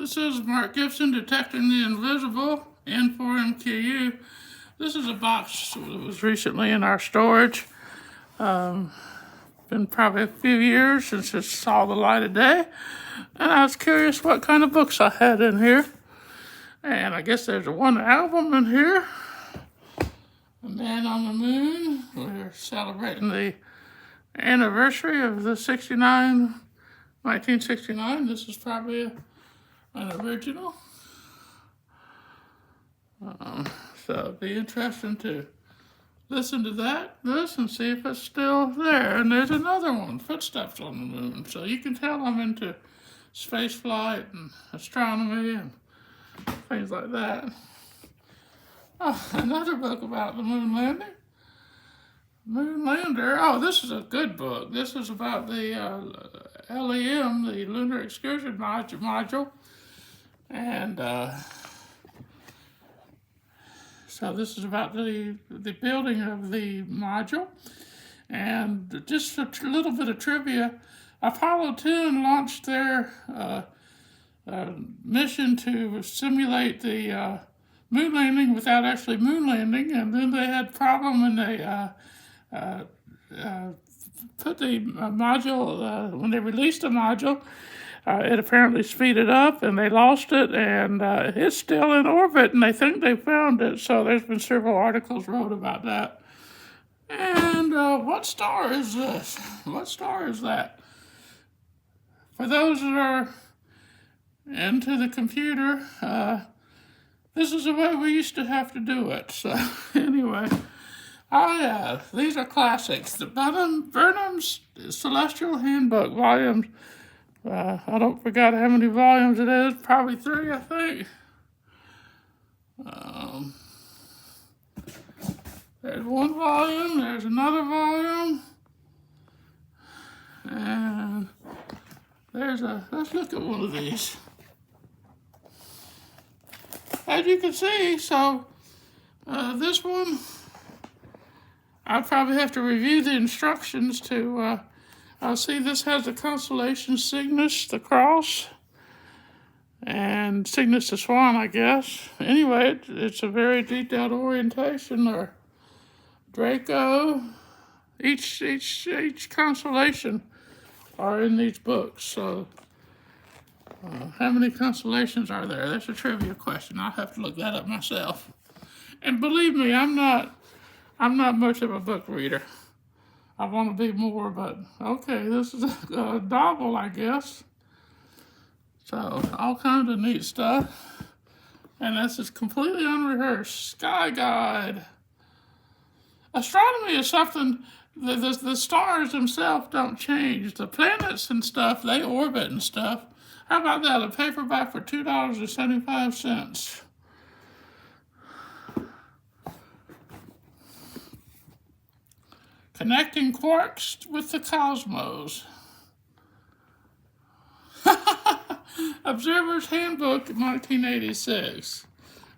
This is Mark Gibson, Detecting the Invisible, N4MQU. This is a box that was recently in our storage. Been probably a few years since it saw the light of day. And I was curious what kind of books I had in here. And I guess there's one album in here. A Man on the Moon. We're celebrating the anniversary of the 1969. This is probably an original. So it'd be interesting to listen to this and see if it's still there. And there's another one, Footsteps on the Moon. So you can tell I'm into space flight and astronomy and things like that. Oh, another book about the moon landing. Moon Lander. Oh, this is a good book. This is about the LEM, the Lunar Excursion Module. And so this is about the building of the module. And just a little bit of trivia. Apollo 10 launched their mission to simulate the moon landing without actually moon landing. And then they had a problem when they put the module, when they released the module, it apparently speeded up and they lost it, and it's still in orbit and they think they found it. So there's been several articles wrote about that. And what star is this? What star is that? For those that are into the computer, this is the way we used to have to do it. So anyway, oh yeah, these are classics. The Burnham's Celestial Handbook, volumes. I don't forget how many volumes it is. Probably 3, I think. There's one volume. There's another volume. And let's look at one of these. As you can see, so this one, I'll probably have to review the instructions to see. This has the constellation Cygnus, the cross, and Cygnus the swan, I guess. Anyway, it's a very detailed orientation, or Draco. Each constellation are in these books. So how many constellations are there? That's a trivia question. I'll have to look that up myself. And believe me, I'm not much of a book reader. I want to be more, but okay, this is a novel, I guess. So all kinds of neat stuff. And this is completely unrehearsed. Sky Guide. Astronomy is something, the stars themselves don't change. The planets and stuff, they orbit and stuff. How about that? A paperback for $2.75. Connecting Quarks with the Cosmos. Observer's Handbook, 1986.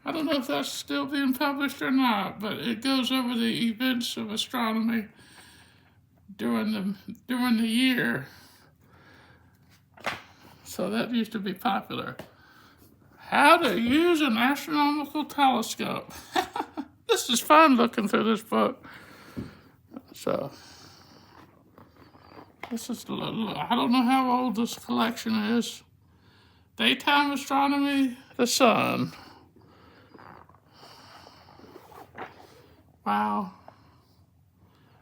I don't know if that's still being published or not, but it goes over the events of astronomy during the year. So that used to be popular. How to use an astronomical telescope. This is fun looking through this book. So this is I don't know how old this collection is. Daytime Astronomy, the Sun. Wow.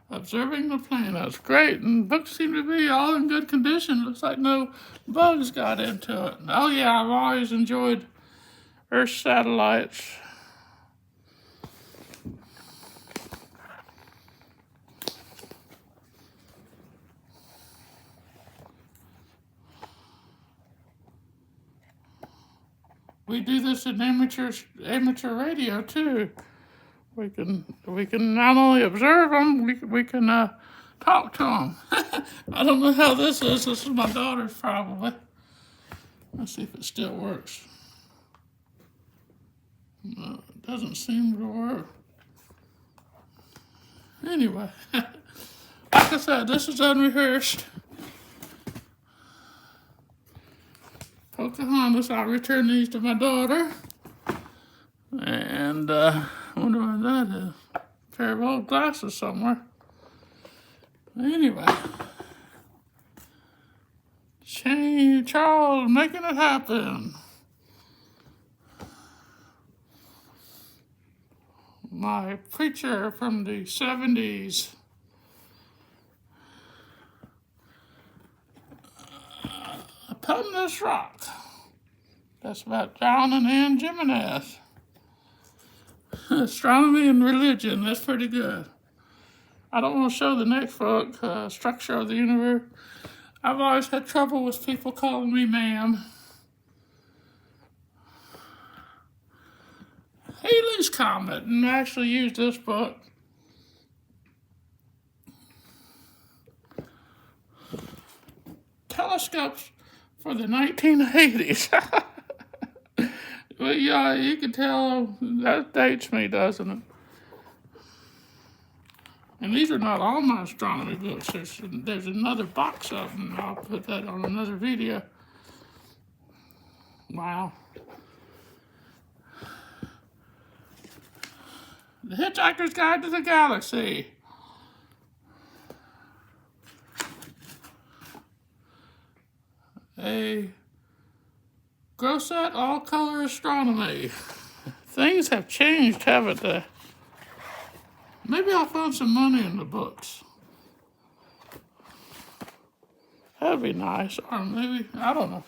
Observing the planets. Great. And books seem to be all in good condition. Looks like no bugs got into it. Oh yeah, I've always enjoyed Earth satellites. We do this in amateur radio too. We can not only observe them, we can talk to them. I don't know how this is. This is my daughter's probably. Let's see if it still works. No, it doesn't seem to work. Anyway, like I said, this is Unrehearsed. Pocahontas. I'll return these to my daughter. And I wonder what that is. A pair of old glasses somewhere. Anyway. Charles making it happen. My preacher from the 70s. Upon this rock. That's about John and Ann Jimenez. Astronomy and religion. That's pretty good. I don't want to show the next book, Structure of the Universe. I've always had trouble with people calling me ma'am. Halley's Comet, and I actually used this book. Telescopes for the 1980s. Well, yeah, you can tell that dates me, doesn't it? And these are not all my astronomy books. There's another box of them. I'll put that on another video. Wow. The Hitchhiker's Guide to the Galaxy. A Grosset all-color astronomy. Things have changed, haven't they? Maybe I'll find some money in the books. That'd be nice. Or maybe, I don't know.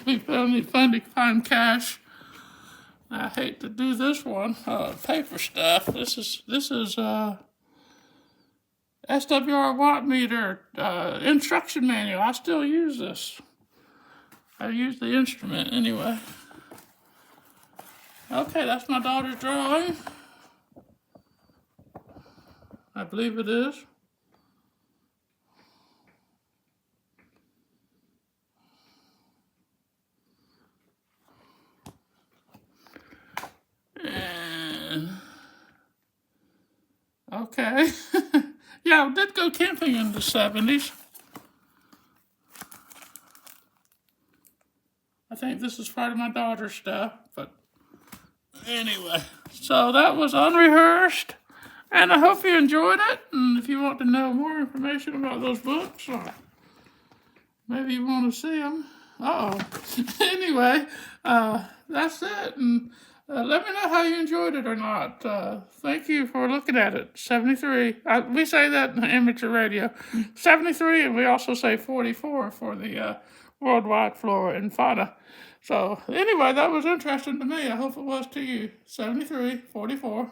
It'd be fun to find cash. I hate to do this one. Paper stuff. This is SWR watt meter instruction manual. I still use this. I use the instrument anyway. Okay, that's my daughter's drawing. I believe it is. And okay. Yeah, I did go camping in the 70s. I think this is part of my daughter's stuff, but anyway. So that was Unrehearsed, and I hope you enjoyed it. And if you want to know more information about those books, or maybe you want to see them. Anyway, that's it. And let me know how you enjoyed it or not. Thank you for looking at it. 73. We say that in amateur radio. 73, and we also say 44 for the worldwide flora and fauna. So anyway, that was interesting to me. I hope it was to you. 73, 44.